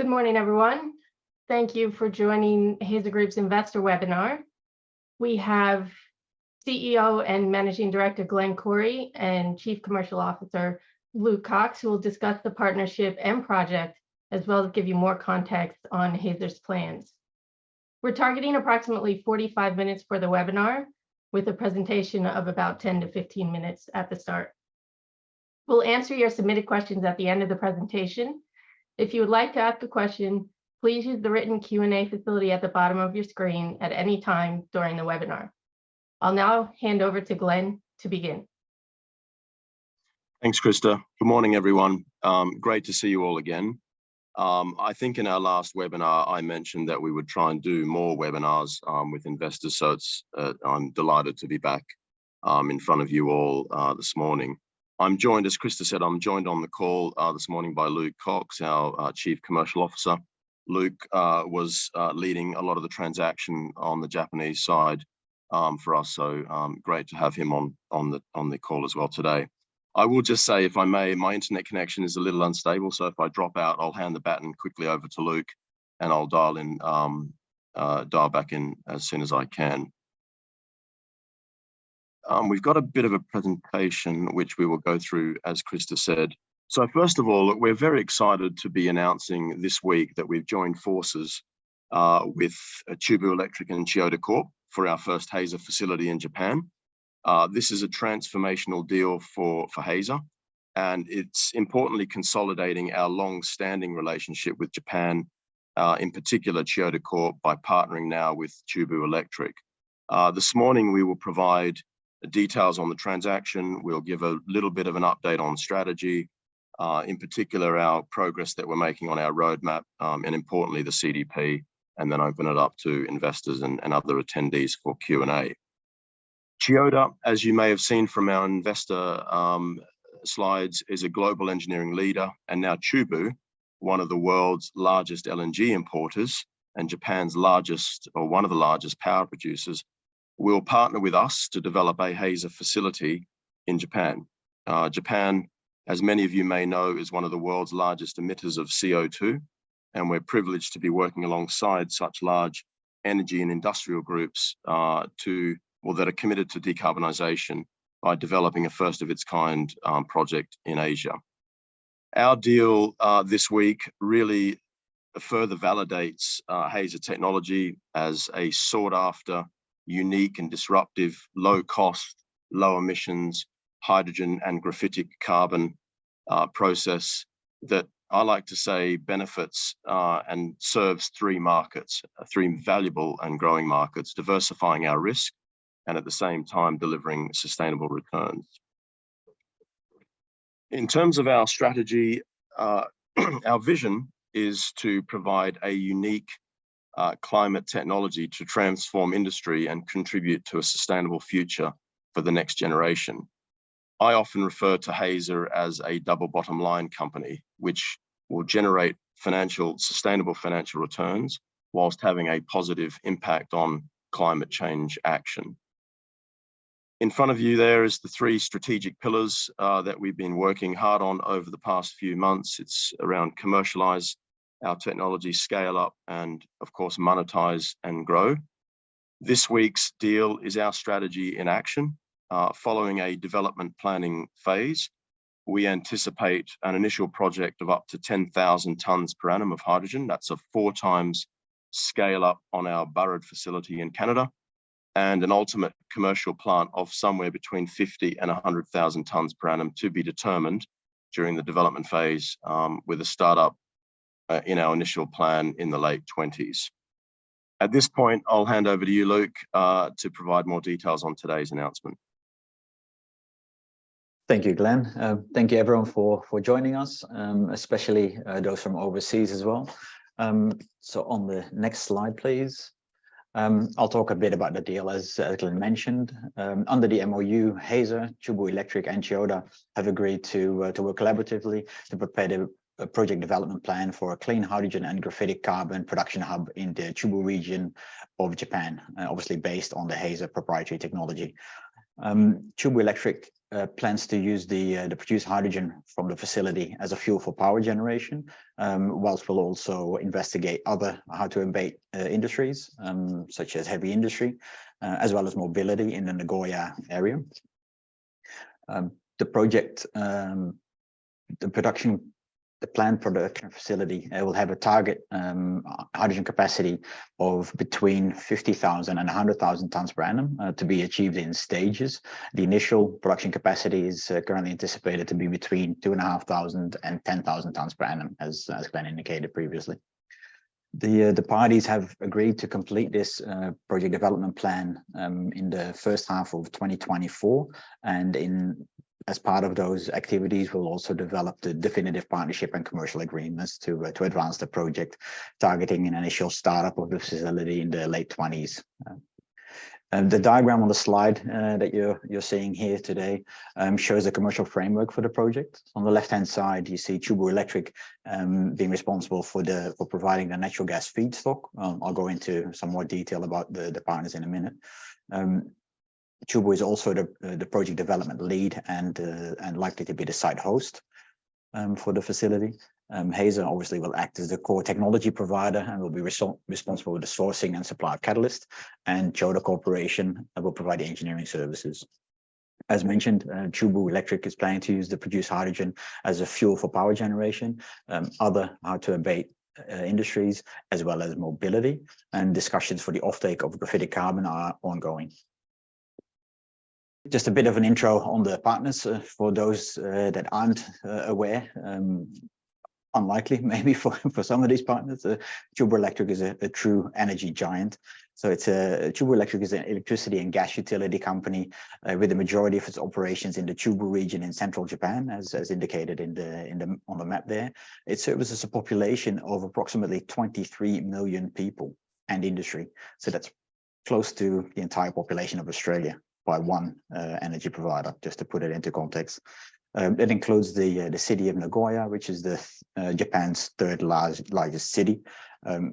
Good morning, everyone. Thank you for joining Hazer Group's investor webinar. We have CEO and Managing Director Glenn Corrie and Chief Commercial Officer Luke Cox, who will discuss the partnership and project, as well as give you more context on Hazer's plans. We're targeting approximately 45 minutes for the webinar, with a presentation of about 10 to 15 minutes at the start. We'll answer your submitted questions at the end of the presentation. If you would like to ask a question, please use the written Q&A facility at the bottom of your screen at any time during the webinar. I'll now hand over to Glenn to begin. Thanks, Krista. Good morning, everyone. Great to see you all again. I think in our last webinar, I mentioned that we would try and do more webinars with investors, so I'm delighted to be back in front of you all this morning. I'm joined, as Krista said, I'm joined on the call this morning by Luke Cox, our Chief Commercial Officer. Luke was leading a lot of the transaction on the Japanese side for us, so great to have him on the call as well today. I will just say, if I may, my internet connection is a little unstable, so if I drop out, I'll hand the baton quickly over to Luke, and I'll dial back in as soon as I can. We've got a bit of a presentation which we will go through, as Krista said. So first of all, we're very excited to be announcing this week that we've joined forces with Chubu Electric and Chiyoda Corp for our first Hazer facility in Japan. This is a transformational deal for Hazer, and it's importantly consolidating our long-standing relationship with Japan, in particular Chiyoda Corp, by partnering now with Chubu Electric. This morning we will provide details on the transaction. We'll give a little bit of an update on strategy, in particular our progress that we're making on our roadmap, and importantly the CDP, and then open it up to investors and other attendees for Q&A. Chiyoda, as you may have seen from our investor slides, is a global engineering leader, and now Chubu, one of the world's largest LNG importers and Japan's largest, or one of the largest power producers, will partner with us to develop a Hazer facility in Japan. Japan, as many of you may know, is one of the world's largest emitters of CO2, and we're privileged to be working alongside such large energy and industrial groups that are committed to decarbonisation by developing a first-of-its-kind project in Asia. Our deal this week really further validates Hazer technology as a sought-after, unique and disruptive, low-cost, low-emissions, hydrogen and graphitic carbon process that I like to say benefits and serves three markets, three valuable and growing markets, diversifying our risk and at the same time delivering sustainable returns. In terms of our strategy, our vision is to provide a unique climate technology to transform industry and contribute to a sustainable future for the next generation. I often refer to Hazer as a double bottom line company, which will generate sustainable financial returns whilst having a positive impact on climate change action. In front of you there is the three strategic pillars that we've been working hard on over the past few months. It's around commercialize our technology, scale up, and of course monetize and grow. This week's deal is our strategy in action. Following a development planning phase, we anticipate an initial project of up to 10,000 tonnes per annum of hydrogen. That's a 4 times scale up on our Burrard facility in Canada, and an ultimate commercial plant of somewhere between 50 and 100,000 tonnes per annum to be determined during the development phase, with a startup in our initial plan in the late 20s. At this point, I'll hand over to you, Luke, to provide more details on today's announcement. Thank you, Glenn. Thank you everyone for joining us, especially those from overseas as well. So on the next slide, please. I'll talk a bit about the deal, as Glenn mentioned. Under the MOU, Hazer, Chubu Electric and Chiyoda have agreed to work collaboratively to prepare a project development plan for a clean hydrogen and graphitic carbon production hub in the Chubu region of Japan, obviously based on the Hazer proprietary technology. Chubu Electric plans to use the produced hydrogen from the facility as a fuel for power generation, whilst we'll also investigate other how-to-abate industries, such as heavy industry, as well as mobility in the Nagoya area. The project, the planned production facility will have a target hydrogen capacity of between 50,000 and 100,000 tons per annum to be achieved in stages. The initial production capacity is currently anticipated to be between 2,500 and 10,000 tons per annum, as Glenn indicated previously. The parties have agreed to complete this project development plan in the first half of 2024, and as part of those activities, we'll also develop the definitive partnership and commercial agreements to advance the project, targeting an initial startup of the facility in the late 20s. The diagram on the slide that you're seeing here today shows a commercial framework for the project. On the left-hand side, you see Chubu Electric being responsible for providing the natural gas feedstock. I'll go into some more detail about the partners in a minute. Chubu is also the project development lead and likely to be the site host for the facility. Hazer obviously will act as the core technology provider and will be responsible for the sourcing and supply of catalyst, and Chiyoda Corporation will provide the engineering services. As mentioned, Chubu Electric is planning to use the produced hydrogen as a fuel for power generation, other how-to-abate industries, as well as mobility, and discussions for the offtake of graphitic carbon are ongoing. Just a bit of an intro on the partners for those that aren't aware. Unlikely maybe for some of these partners. Chubu Electric is a true energy giant. So Chubu Electric is an electricity and gas utility company with the majority of its operations in the Chubu region in central Japan, as indicated on the map there. It services a population of approximately 23 million people and industry. So that's close to the entire population of Australia by one energy provider, just to put it into context. It includes the city of Nagoya, which is Japan's third largest city.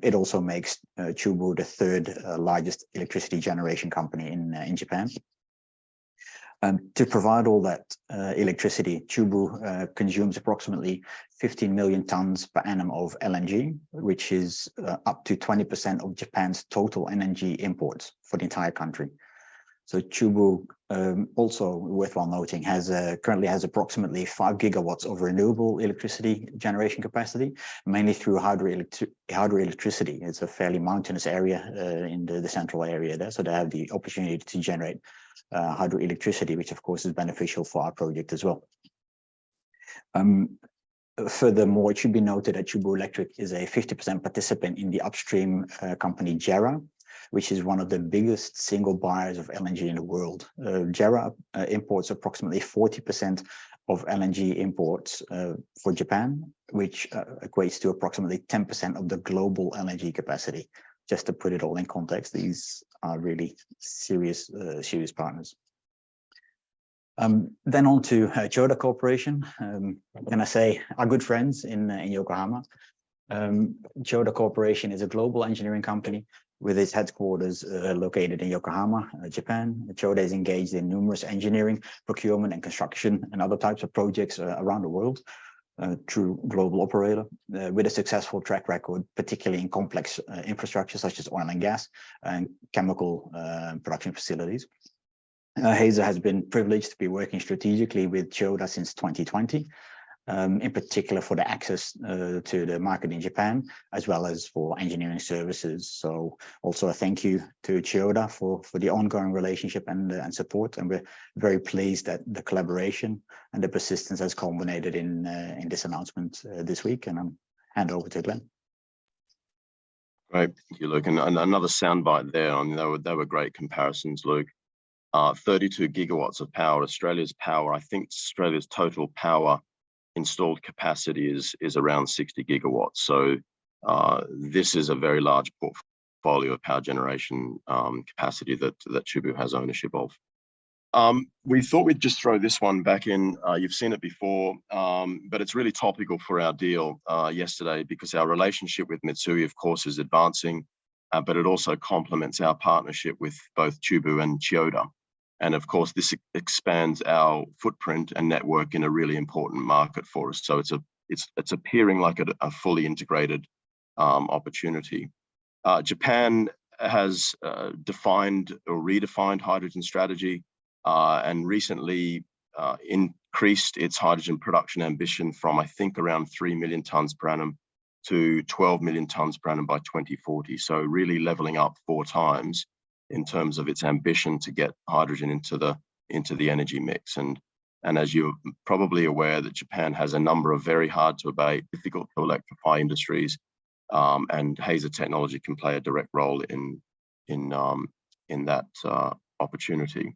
It also makes Chubu the third largest electricity generation company in Japan. To provide all that electricity, Chubu consumes approximately 15 million tons per annum of LNG, which is up to 20% of Japan's total LNG imports for the entire country. So Chubu, also worthwhile noting, currently has approximately 5 gigawatts of renewable electricity generation capacity, mainly through hydroelectricity. It's a fairly mountainous area in the central area there, so they have the opportunity to generate hydroelectricity, which of course is beneficial for our project as well. Furthermore, it should be noted that Chubu Electric is a 50% participant in the upstream company JERA, which is one of the biggest single buyers of LNG in the world. JERA imports approximately 40% of LNG imports for Japan, which equates to approximately 10% of the global LNG capacity. Just to put it all in context, these are really serious partners. Then on to Chiyoda Corporation. Can I say our good friends in Yokohama? Chiyoda Corporation is a global engineering company with its headquarters located in Yokohama, Japan. Chiyoda is engaged in numerous engineering, procurement, and construction and other types of projects around the world. True global operator with a successful track record, particularly in complex infrastructure such as oil and gas and chemical production facilities. Hazer has been privileged to be working strategically with Chiyoda since 2020. In particular for the access to the market in Japan, as well as for engineering services. So also a thank you to Chiyoda for the ongoing relationship and support. And we're very pleased that the collaboration and the persistence has culminated in this announcement this week. And I'll hand over to Glenn. Great, thank you, Luke. And another soundbite there. I mean, they were great comparisons, Luke. 32 gigawatts of power, Australia's power. I think Australia's total power installed capacity is around 60 gigawatts. So this is a very large portfolio of power generation capacity that Chubu has ownership of. We thought we'd just throw this one back in. You've seen it before, but it's really topical for our deal yesterday, because our relationship with Mitsui, of course, is advancing, but it also complements our partnership with both Chubu and Chiyoda. And of course, this expands our footprint and network in a really important market for us. So it's appearing like a fully integrated opportunity. Japan has defined or redefined hydrogen strategy and recently increased its hydrogen production ambition from, I think, around 3 million tons per annum to 12 million tons per annum by 2040. So really leveling up 4 times in terms of its ambition to get hydrogen into the energy mix. And as you're probably aware, that Japan has a number of very hard to abate, difficult to electrify industries, and Hazer technology can play a direct role in that opportunity.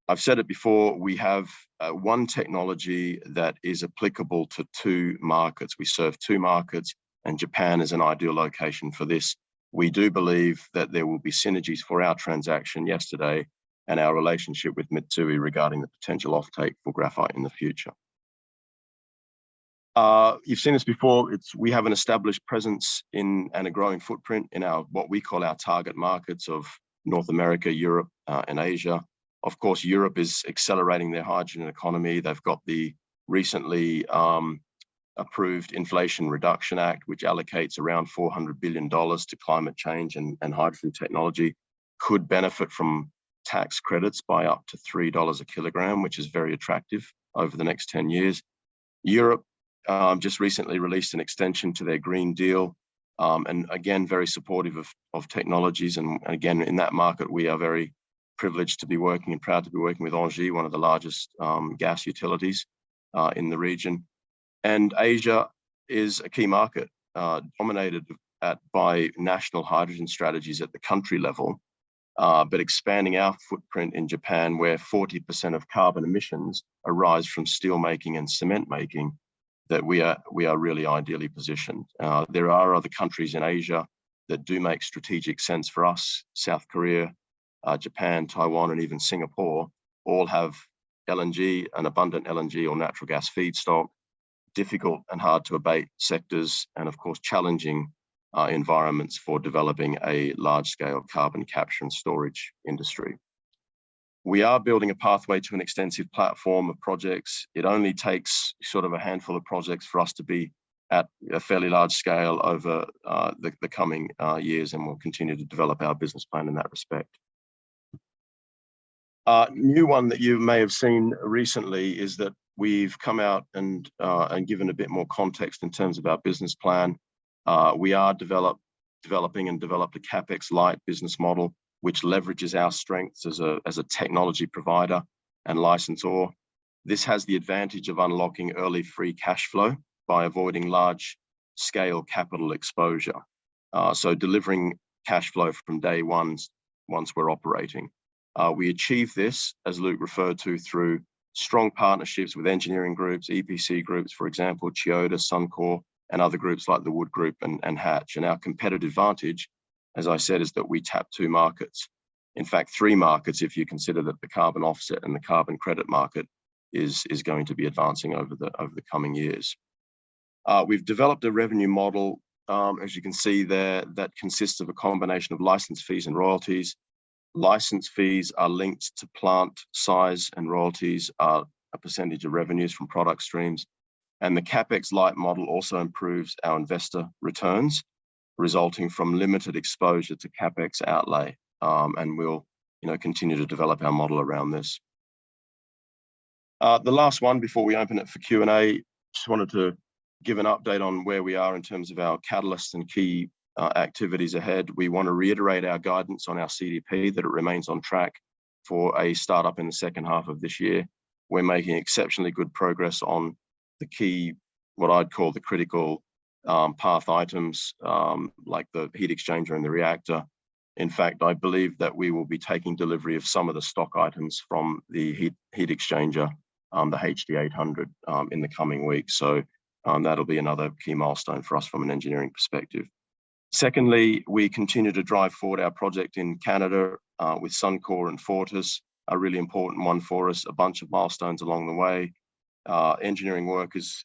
I've said it before, we have one technology that is applicable to 2 markets. We serve 2 markets, and Japan is an ideal location for this. We do believe that there will be synergies for our transaction yesterday and our relationship with Mitsui regarding the potential offtake for graphite in the future. You've seen this before. We have an established presence in and a growing footprint in what we call our target markets of North America, Europe, and Asia. Of course, Europe is accelerating their hydrogen economy. They've got the recently approved Inflation Reduction Act, which allocates around $400 billion to climate change, and hydrogen technology could benefit from tax credits by up to $3 a kilogram, which is very attractive over the next 10 years. Europe just recently released an extension to their Green Deal, and again, very supportive of technologies. And again, in that market, we are very privileged to be working and proud to be working with Engie, one of the largest gas utilities in the region. And Asia is a key market dominated by national hydrogen strategies at the country level, but expanding our footprint in Japan, where 40% of carbon emissions arise from steel making and cement making, that we are really ideally positioned. There are other countries in Asia that do make strategic sense for us. South Korea, Japan, Taiwan, and even Singapore all have LNG, an abundant LNG or natural gas feedstock, difficult and hard to abate sectors, and of course, challenging environments for developing a large-scale carbon capture and storage industry. We are building a pathway to an extensive platform of projects. It only takes sort of a handful of projects for us to be at a fairly large scale over the coming years, and we'll continue to develop our business plan in that respect. New one that you may have seen recently is that we've come out and given a bit more context in terms of our business plan. We are developing and developed a CapEx light business model, which leverages our strengths as a technology provider and licensor. This has the advantage of unlocking early free cash flow by avoiding large scale capital exposure. So delivering cash flow from day one once we're operating. We achieve this, as Luke referred to, through strong partnerships with engineering groups, EPC groups, for example, Chiyoda, Suncor, and other groups like the Wood Group and Hatch. And our competitive advantage, as I said, is that we tap 2 markets. In fact, 3 markets, if you consider that the carbon offset and the carbon credit market is going to be advancing over the coming years. We've developed a revenue model, as you can see there, that consists of a combination of license fees and royalties. License fees are linked to plant size, and royalties are a percentage of revenues from product streams. And the CapEx light model also improves our investor returns, resulting from limited exposure to CapEx outlay. And we'll continue to develop our model around this. The last one before we open it for Q&A, just wanted to give an update on where we are in terms of our catalysts and key activities ahead. We want to reiterate our guidance on our CDP that it remains on track for a startup in the second half of this year. We're making exceptionally good progress on the key, what I'd call the critical path items, like the heat exchanger and the reactor. In fact, I believe that we will be taking delivery of some of the stock items from the heat exchanger, the HD800, in the coming weeks. So that'll be another key milestone for us from an engineering perspective. Secondly, we continue to drive forward our project in Canada with Suncor and Fortis, a really important one for us, a bunch of milestones along the way. Engineering work is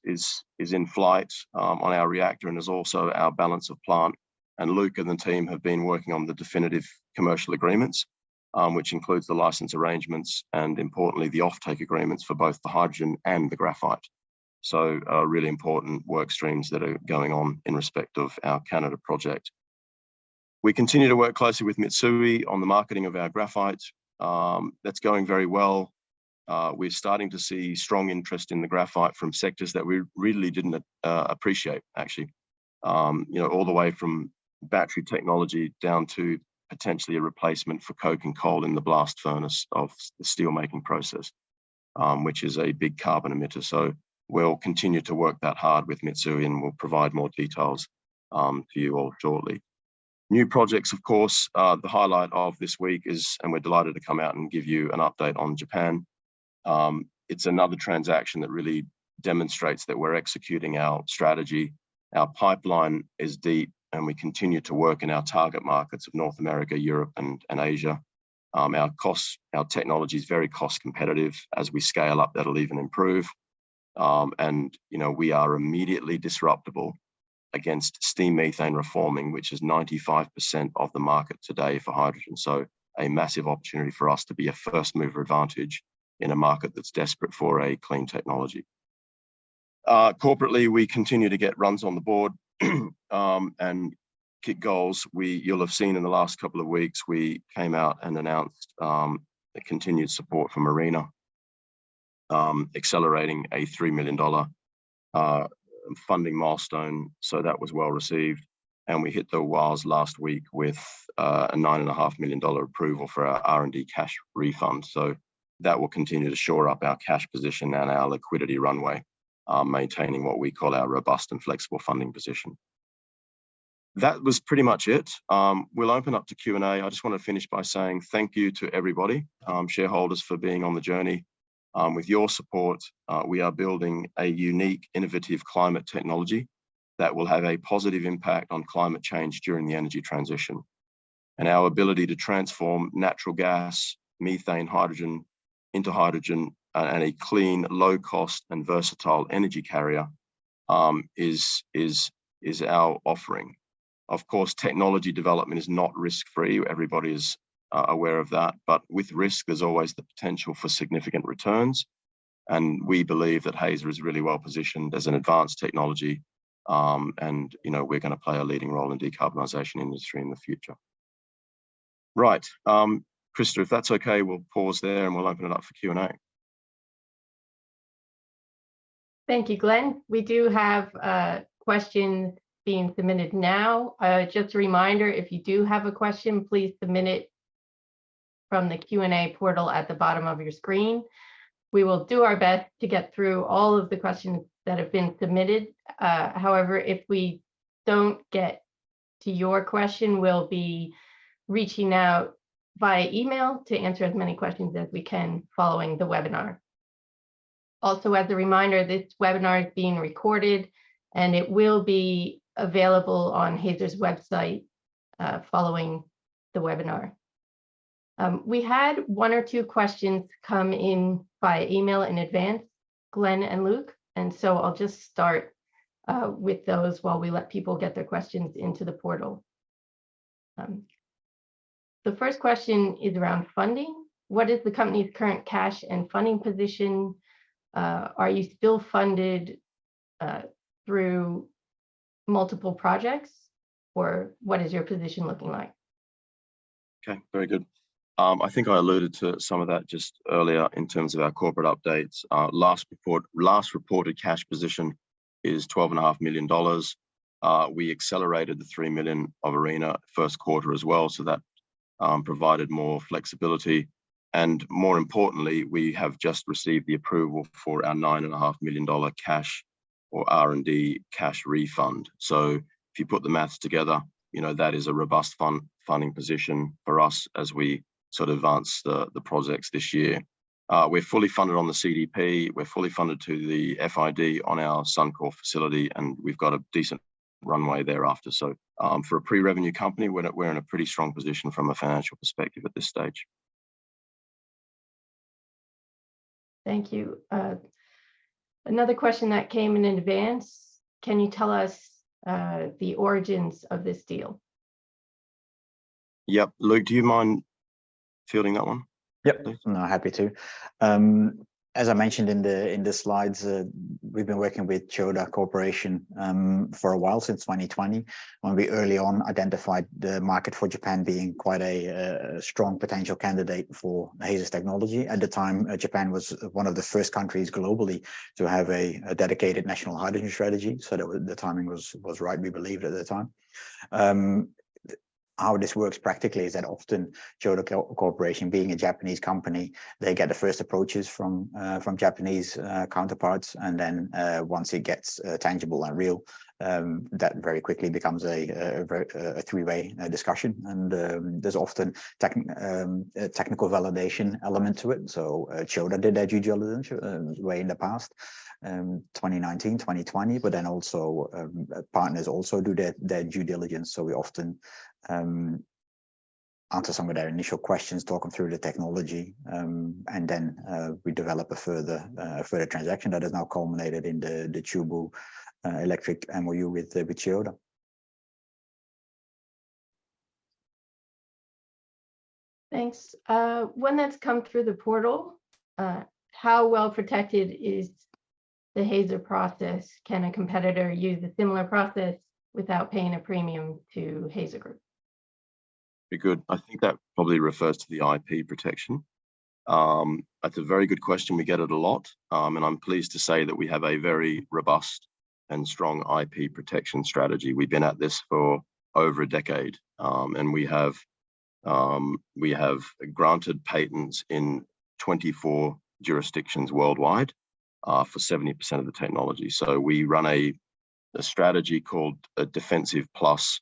in flight on our reactor, and is also our balance of plant. And Luke and the team have been working on the definitive commercial agreements. which includes the license arrangements and, importantly, the offtake agreements for both the hydrogen and the graphite. So really important work streams that are going on in respect of our Canada project. We continue to work closely with Mitsui on the marketing of our graphite. That's going very well. We're starting to see strong interest in the graphite from sectors that we really didn't appreciate, actually. All the way from battery technology down to potentially a replacement for coke and coal in the blast furnace of the steel making process, which is a big carbon emitter. So we'll continue to work that hard with Mitsui, and we'll provide more details to you all shortly. New projects, of course, the highlight of this week is, and we're delighted to come out and give you an update on Japan. It's another transaction that really demonstrates that we're executing our strategy. Our pipeline is deep, and we continue to work in our target markets of North America, Europe, and Asia. Our technology is very cost competitive. As we scale up, that'll even improve. And we are immediately disruptible against steam methane reforming, which is 95% of the market today for hydrogen. So a massive opportunity for us to be a first mover advantage in a market that's desperate for a clean technology. Corporately, we continue to get runs on the board and kick goals. You'll have seen in the last couple of weeks, we came out and announced the continued support from ARENA, accelerating a $3 million funding milestone. So that was well received. And we hit the wires last week with a $9.5 million approval for our R&D cash refund. So that will continue to shore up our cash position and our liquidity runway, maintaining what we call our robust and flexible funding position. That was pretty much it. We'll open up to Q&A. I just want to finish by saying thank you to everybody, shareholders, for being on the journey. With your support, we are building a unique, innovative climate technology that will have a positive impact on climate change during the energy transition. And our ability to transform natural gas, methane, hydrogen into hydrogen and a clean, low cost and versatile energy carrier is our offering. Of course, technology development is not risk-free. Everybody is aware of that, but with risk, there's always the potential for significant returns. And we believe that Hazer is really well positioned as an advanced technology. And we're going to play a leading role in decarbonisation industry in the future. Right, Krista, if that's okay, we'll pause there and we'll open it up for Q&A. Thank you, Glenn. We do have questions being submitted now. Just a reminder, if you do have a question, please submit it from the Q&A portal at the bottom of your screen. We will do our best to get through all of the questions that have been submitted. However, if we don't get to your question, we'll be reaching out via email to answer as many questions as we can following the webinar. Also, as a reminder, this webinar is being recorded and it will be available on Hazer's website following the webinar. We had one or two questions come in by email in advance, Glenn and Luke, and so I'll just start with those while we let people get their questions into the portal. The first question is around funding. What is the company's current cash and funding position? Are you still funded through multiple projects, or what is your position looking like? Okay, very good. I think I alluded to some of that just earlier in terms of our corporate updates. Last reported cash position is $12.5 million. We accelerated the $3 million of ARENA first quarter as well, so that provided more flexibility. And more importantly, we have just received the approval for our $9.5 million cash or R&D cash refund. So if you put the maths together, that is a robust funding position for us as we sort of advance the projects this year. We're fully funded on the CDP. We're fully funded to the FID on our Suncor facility, and we've got a decent runway thereafter. So for a pre-revenue company, we're in a pretty strong position from a financial perspective at this stage. Thank you. Another question that came in advance. Can you tell us the origins of this deal? Yep. Luke, do you mind fielding that one? Yep, Please. no, happy to. As I mentioned in the slides, we've been working with Chiyoda Corporation for a while, since 2020, when we early on identified the market for Japan being quite a strong potential candidate for Hazer's technology. At the time, Japan was one of the first countries globally to have a dedicated national hydrogen strategy, so that the timing was right, we believed at the time. How this works practically is that often Chiyoda Corporation, being a Japanese company, they get the first approaches from Japanese counterparts, and then once it gets tangible and real, that very quickly becomes a three-way discussion, and there's often a technical validation element to it. So Chiyoda did their due diligence way in the past. 2019, 2020, but then also partners also do their due diligence. So we often answer some of their initial questions, talk them through the technology, and then we develop a further transaction that has now culminated in the Chubu Electric MOU with Chiyoda. Thanks. When that's come through the portal, how well protected is the Hazer process? Can a competitor use a similar process without paying a premium to Hazer Group? Very good. I think that probably refers to the IP protection. That's a very good question. We get it a lot. And I'm pleased to say that we have a very robust and strong IP protection strategy. We've been at this for over a decade, and we have granted patents in 24 jurisdictions worldwide for 70% of the technology. So we run a strategy called a defensive plus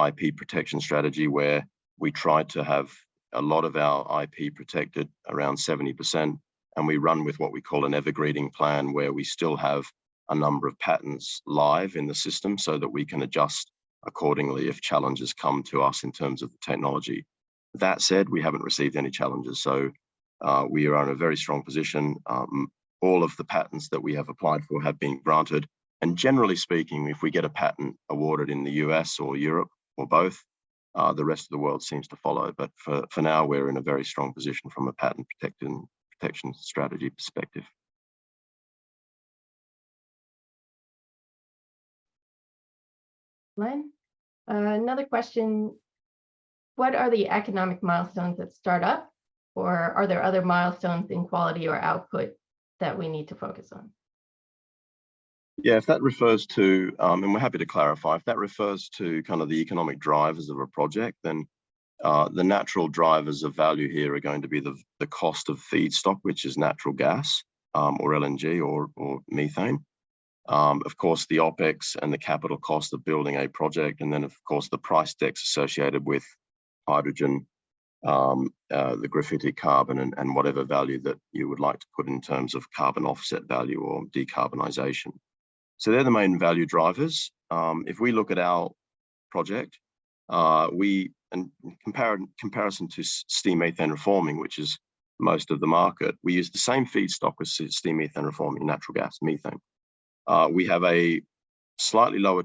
IP protection strategy, where we try to have a lot of our IP protected, around 70%, and we run with what we call an evergreening plan, where we still have a number of patents live in the system so that we can adjust accordingly if challenges come to us in terms of the technology. That said, we haven't received any challenges, so we are in a very strong position. All of the patents that we have applied for have been granted, and generally speaking, if we get a patent awarded in the US or Europe or both, the rest of the world seems to follow. But for now, we're in a very strong position from a patent protection strategy perspective. Len, another question. What are the economic milestones that start up, or are there other milestones in quality or output that we need to focus on? Yeah, if that refers to, and we're happy to clarify, if that refers to kind of the economic drivers of a project, then the natural drivers of value here are going to be the cost of feedstock, which is natural gas or LNG or methane. Of course, the OPEX and the capital cost of building a project, and then of course the price decks associated with hydrogen, the graphite carbon, and whatever value that you would like to put in terms of carbon offset value or decarbonization. So they're the main value drivers. If we look at our project, in comparison to steam methane reforming, which is most of the market, we use the same feedstock as steam methane reforming, natural gas, methane. We have a slightly lower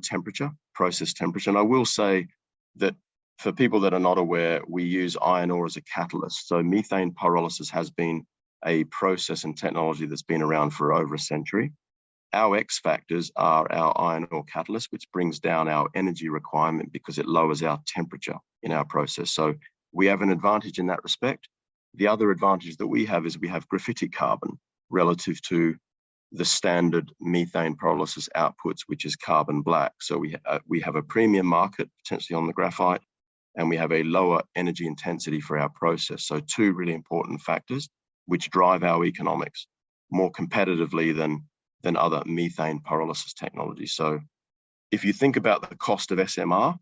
process temperature, and I will say that for people that are not aware, we use iron ore as a catalyst. So methane pyrolysis has been a process and technology that's been around for over a century. Our X factors are our iron ore catalyst, which brings down our energy requirement because it lowers our temperature in our process. So we have an advantage in that respect. The other advantage that we have is we have graphite carbon relative to the standard methane pyrolysis outputs, which is carbon black. So we have a premium market potentially on the graphite, and we have a lower energy intensity for our process. So two really important factors which drive our economics more competitively than other methane pyrolysis technologies. So if you think about the cost of SMR,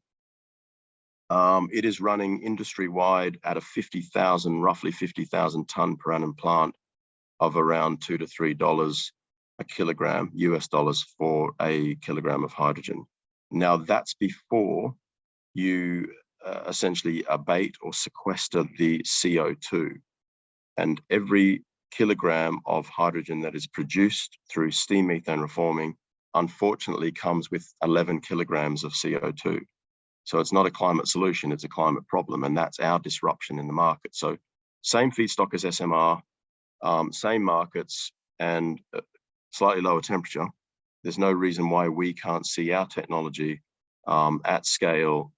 it is running industry-wide at a roughly 50,000 ton per annum plant of around $2 to $3 a kilogram, US dollars, for a kilogram of hydrogen. Now that's before you essentially abate or sequester the CO2. And every kilogram of hydrogen that is produced through steam methane reforming, unfortunately, comes with 11 kilograms of CO2. So it's not a climate solution, it's a climate problem, and that's our disruption in the market. So same feedstock as SMR, same markets, and slightly lower temperature. There's no reason why we can't see our technology at scale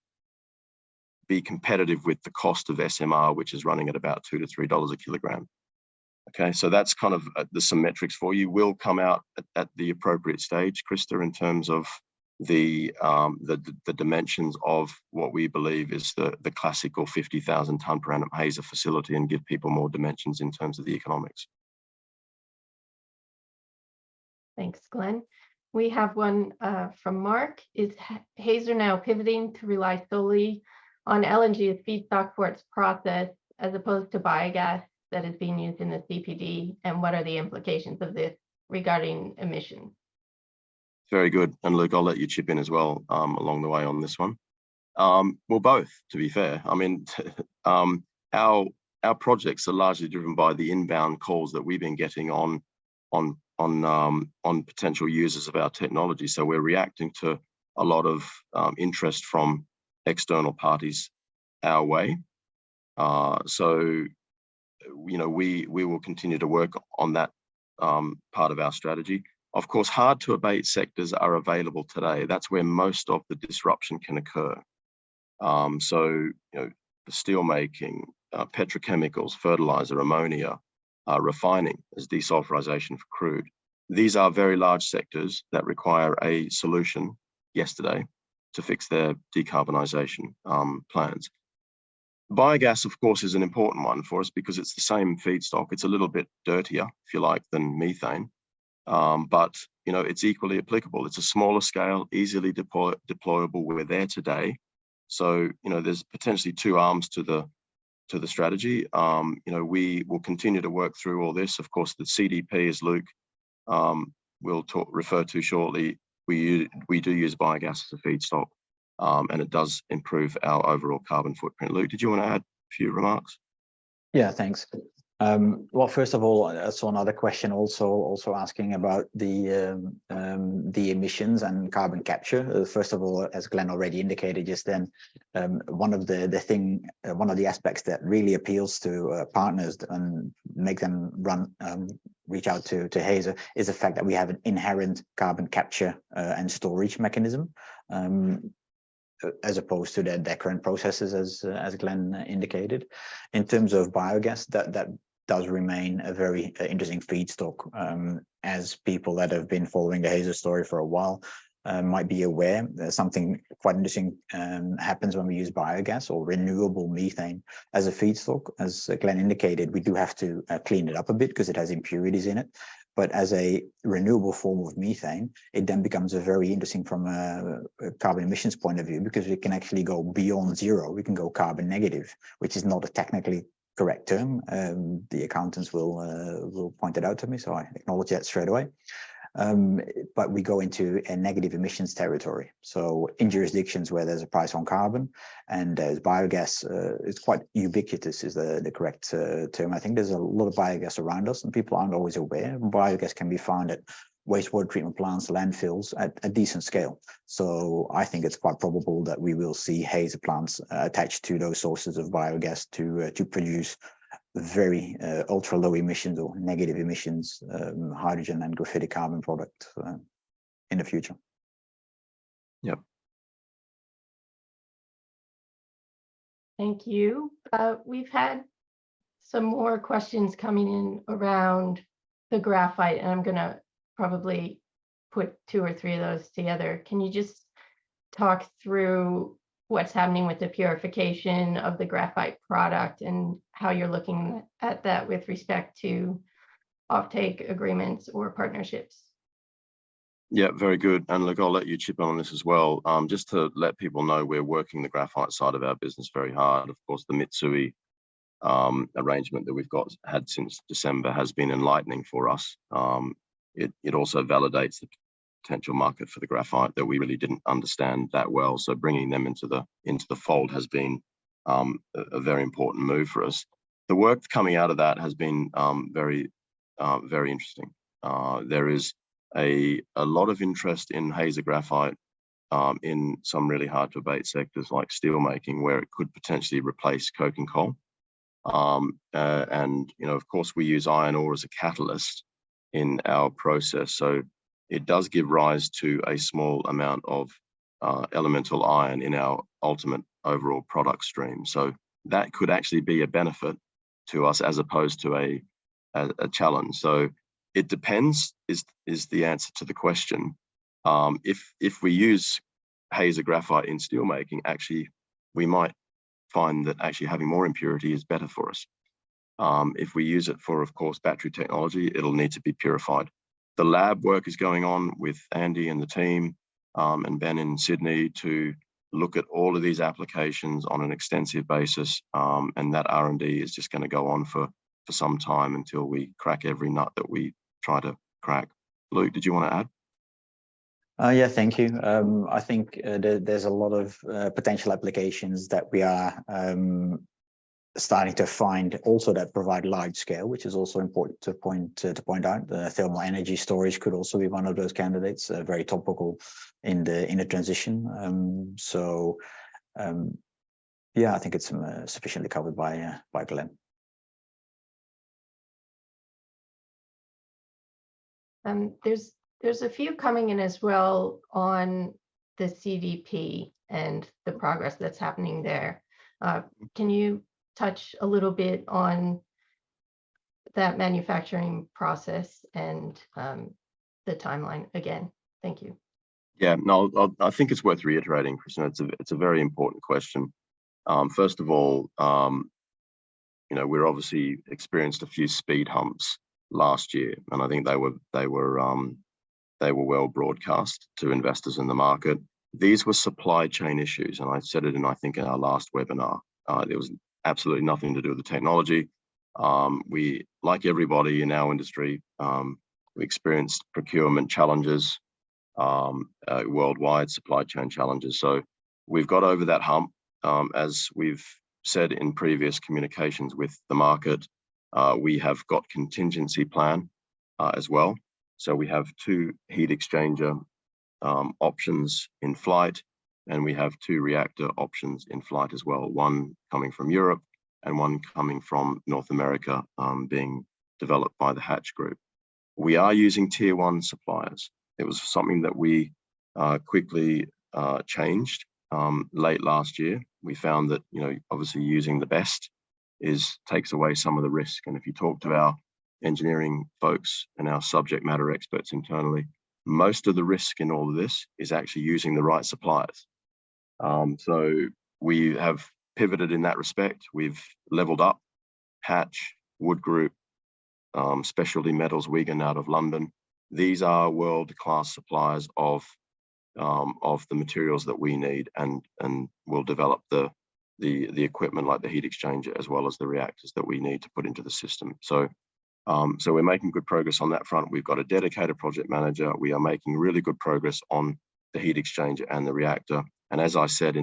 be competitive with the cost of SMR, which is running at about $2 to $3 a kilogram. Okay, so that's kind of there's some metrics for you. We'll come out at the appropriate stage, Krista, in terms of the dimensions of what we believe is the classical 50,000 tonne per annum Hazer facility, and give people more dimensions in terms of the economics. Thanks, Glenn. We have one from Mark. Is Hazer now pivoting to rely solely on LNG as feedstock for its process, as opposed to biogas that is being used in the CPD? And what are the implications of this regarding emissions? Very good. And Luke, I'll let you chip in as well along the way on this one. Well, both, to be fair. I mean, our projects are largely driven by the inbound calls that we've been getting on potential users of our technology. So we're reacting to a lot of interest from external parties our way. So, you know, we will continue to work on that part of our strategy. Of course, hard to abate sectors are available today. That's where most of the disruption can occur. So, you know, steel making, petrochemicals, fertilizer, ammonia, refining as desulfurization for crude. These are very large sectors that require a solution yesterday to fix their decarbonisation plans. Biogas, of course, is an important one for us because it's the same feedstock. It's a little bit dirtier, if you like, than methane, but you know, it's equally applicable. It's a smaller scale, easily deployable. We're there today, so you know, there's potentially two arms to the strategy. You know, we will continue to work through all this. Of course, the CDP, as Luke will refer to shortly, we do use biogas as a feedstock, and it does improve our overall carbon footprint. Luke, did you want to add a few remarks? Yeah, thanks. Well, first of all, I saw another question also asking about the emissions and carbon capture. First of all, as Glenn already indicated just then, one of the aspects that really appeals to partners and make them reach out to Hazer is the fact that we have an inherent carbon capture and storage mechanism, as opposed to their current processes, as Glenn indicated. In terms of biogas, that does remain a very interesting feedstock. As people that have been following the Hazer story for a while might be aware, there's something quite interesting happens when we use biogas or renewable methane as a feedstock. As Glenn indicated, we do have to clean it up a bit because it has impurities in it. But as a renewable form of methane, it then becomes a very interesting from a carbon emissions point of view, because we can actually go beyond zero. We can go carbon negative, which is not a technically correct term. The accountants will point it out to me, so I acknowledge that straight away. But we go into a negative emissions territory. So in jurisdictions where there's a price on carbon and there's biogas, it's quite ubiquitous is the correct term. I think there's a lot of biogas around us and people aren't always aware. Biogas can be found at wastewater treatment plants, landfills at a decent scale. So I think it's quite probable that we will see Hazer plants attached to those sources of biogas to produce very ultra low emissions or negative emissions hydrogen and graphitic carbon product in the future. Yep. Thank you. We've had some more questions coming in around the graphite, and I'm going to probably put 2 or 3 of those together. Can you just talk through what's happening with the purification of the graphite product and how you're looking at that with respect to offtake agreements or partnerships? Yeah, very good. And look, I'll let you chip in on this as well. Just to let people know, we're working the graphite side of our business very hard. Of course, the Mitsui arrangement that we've had since December has been enlightening for us. It also validates the potential market for the graphite that we really didn't understand that well. So bringing them into the fold has been a very important move for us. The work coming out of that has been very interesting. There is a lot of interest in Hazer graphite in some really hard to abate sectors like steel making, where it could potentially replace coke and coal. And of course, we use iron ore as a catalyst in our process, so it does give rise to a small amount of elemental iron in our ultimate overall product stream. So that could actually be a benefit to us as opposed to a challenge. So it depends is the answer to the question. If we use Hazer graphite in steelmaking, actually we might find that actually having more impurity is better for us. If we use it for, of course, battery technology, it'll need to be purified. The lab work is going on with Andy and the team and Ben in Sydney to look at all of these applications on an extensive basis, and that R&D is just going to go on for some time until we crack every nut that we try to crack. Luke, did you want to add? Yeah, thank you. I think there's a lot of potential applications that we are starting to find also that provide large scale, which is also important to point out. The thermal energy storage could also be one of those candidates, very topical in the transition. Yeah, I think it's sufficiently covered by Glenn. There's a few coming in as well on the CDP and the progress that's happening there. Can you touch a little bit on that manufacturing process and the timeline again? Thank you. Yeah, no, I think it's worth reiterating, Christina. It's a very important question. First of all, we're obviously experienced a few speed humps last year, and I think they were well broadcast to investors in the market. These were supply chain issues, and I said it in our last webinar. There was absolutely nothing to do with the technology. We, like everybody in our industry, we experienced procurement challenges, worldwide supply chain challenges. So we've got over that hump. As we've said in previous communications with the market, we have got contingency plan as well. So we have 2 heat exchanger options in flight, and we have 2 reactor options in flight as well, one coming from Europe and one coming from North America, being developed by the Hatch Group. We are using tier 1 suppliers. It was something that we quickly changed late last year. We found that, obviously using the best takes away some of the risk. And if you talk to our engineering folks and our subject matter experts internally, most of the risk in all of this is actually using the right suppliers. So we have pivoted in that respect. We've leveled up Hatch, Wood Group, Specialty Metals Wigan out of London. These are world-class suppliers of the materials that we need, and will develop the equipment like the heat exchanger as well as the reactors that we need to put into the system. So we're making good progress on that front. We've got a dedicated project manager. We are making really good progress on the heat exchanger and the reactor. And as I said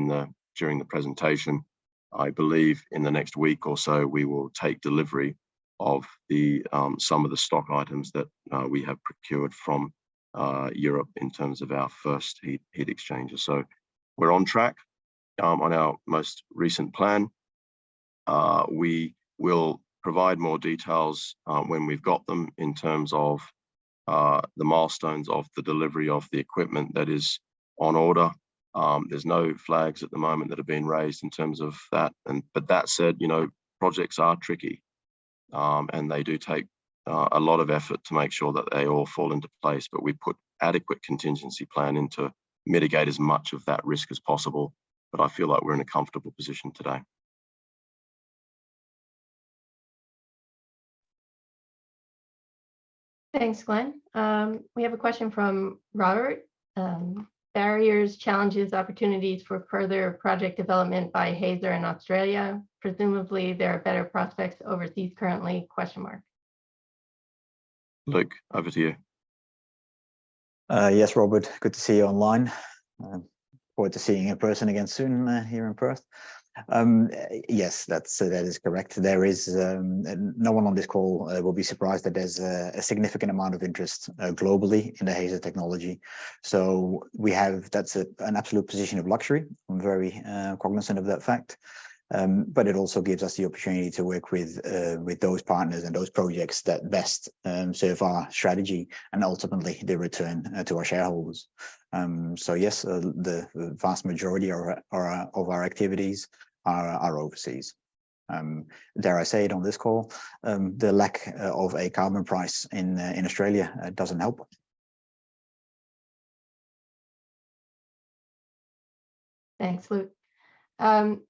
during the presentation, I believe in the next week or so, we will take delivery of some of the stock items that we have procured from Europe in terms of our first heat exchanger. So we're on track on our most recent plan. We will provide more details when we've got them in terms of the milestones of the delivery of the equipment that is on order. There's no flags at the moment that have been raised in terms of that. But that said, projects are tricky, and they do take a lot of effort to make sure that they all fall into place. But we put adequate contingency plan in to mitigate as much of that risk as possible. But I feel like we're in a comfortable position today. Thanks, Glenn. We have a question from Robert. Barriers, challenges, opportunities for further project development by Hazer in Australia. Presumably there are better prospects overseas currently, ? Luke, over to you. Yes, Robert, good to see you online. Forward to seeing you in person again soon here in Perth. Yes, that is correct. There is no one on this call will be surprised that there's a significant amount of interest globally in the Hazer technology. So that's an absolute position of luxury. I'm very cognizant of that fact. But it also gives us the opportunity to work with those partners and those projects that best serve our strategy and ultimately the return to our shareholders. So yes, the vast majority of our activities are overseas. Dare I say it on this call, the lack of a carbon price in Australia doesn't help. Thanks, Luke. Can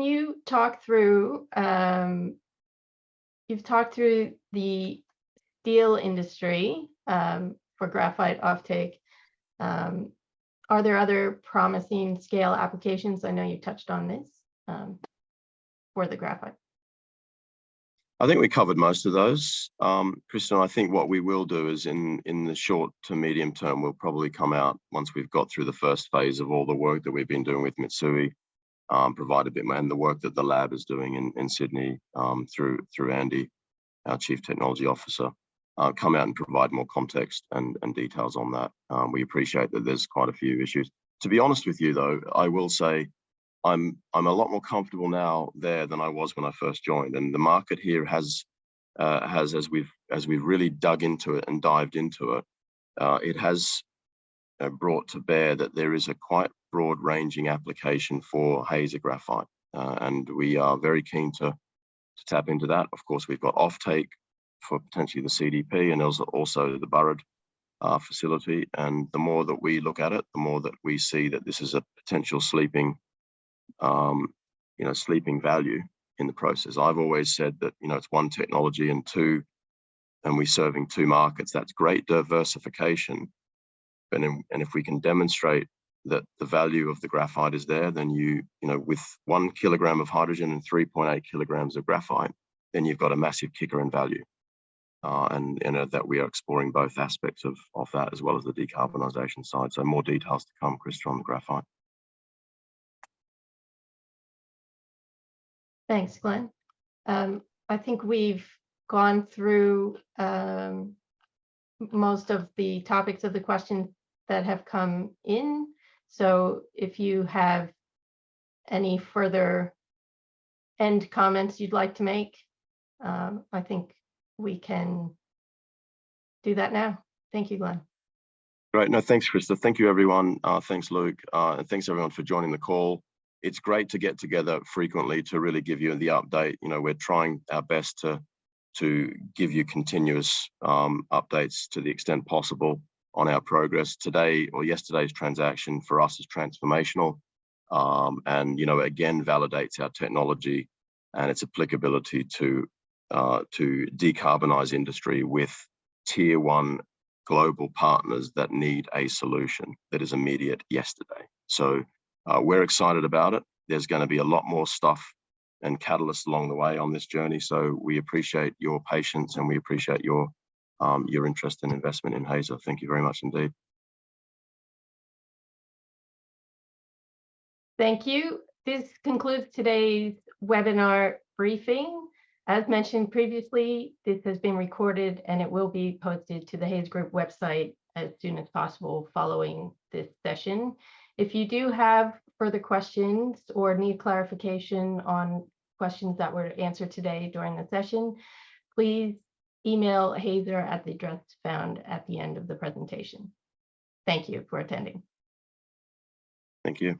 you talk through, you've talked through the steel industry for graphite offtake. Are there other promising scale applications? I know you touched on this for the graphite. I think we covered most of those. Kristen, I think what we will do is in the short to medium term, we'll probably come out once we've got through the first phase of all the work that we've been doing with Mitsui, provide a bit more, and the work that the lab is doing in Sydney through Andy, our Chief Technology Officer, come out and provide more context and details on that. We appreciate that there's quite a few issues. To be honest with you, though, I will say I'm a lot more comfortable now there than I was when I first joined, and the market here has as we've really dug into it and dived into it, it has brought to bear that there is a quite broad-ranging application for Hazer graphite, and we are very keen to tap into that. Of course, we've got offtake for potentially the CDP and also the Burrard facility, and the more that we look at it, the more that we see that this is a potential sleeping value in the process. I've always said that, it's one technology and we're serving two markets. That's great diversification. And if we can demonstrate that the value of the graphite is there, then with 1 kilogram of hydrogen and 3.8 kilograms of graphite, then you've got a massive kicker in value. And that we are exploring both aspects of that as well as the decarbonisation side. So more details to come, Krista, on the graphite. Thanks, Glenn. I think we've gone through most of the topics of the questions that have come in. So if you have any further end comments you'd like to make, I think we can do that now. Thank you, Glenn. Great. No, thanks, Krista. Thank you, everyone. Thanks, Luke. And thanks, everyone, for joining the call. It's great to get together frequently to really give you the update. We're trying our best to give you continuous updates to the extent possible on our progress. Today or yesterday's transaction for us is transformational, and again validates our technology and its applicability to decarbonize industry with tier one global partners that need a solution that is immediate yesterday. So we're excited about it. There's going to be a lot more stuff and catalysts along the way on this journey. So we appreciate your patience and we appreciate your interest and investment in Hazer. Thank you very much indeed. Thank you. This concludes today's webinar briefing. As mentioned previously, this has been recorded and it will be posted to the Hazer Group website as soon as possible following this session. If you do have further questions or need clarification on questions that were answered today during the session, please email Hazer at the address found at the end of the presentation. Thank you for attending. Thank you.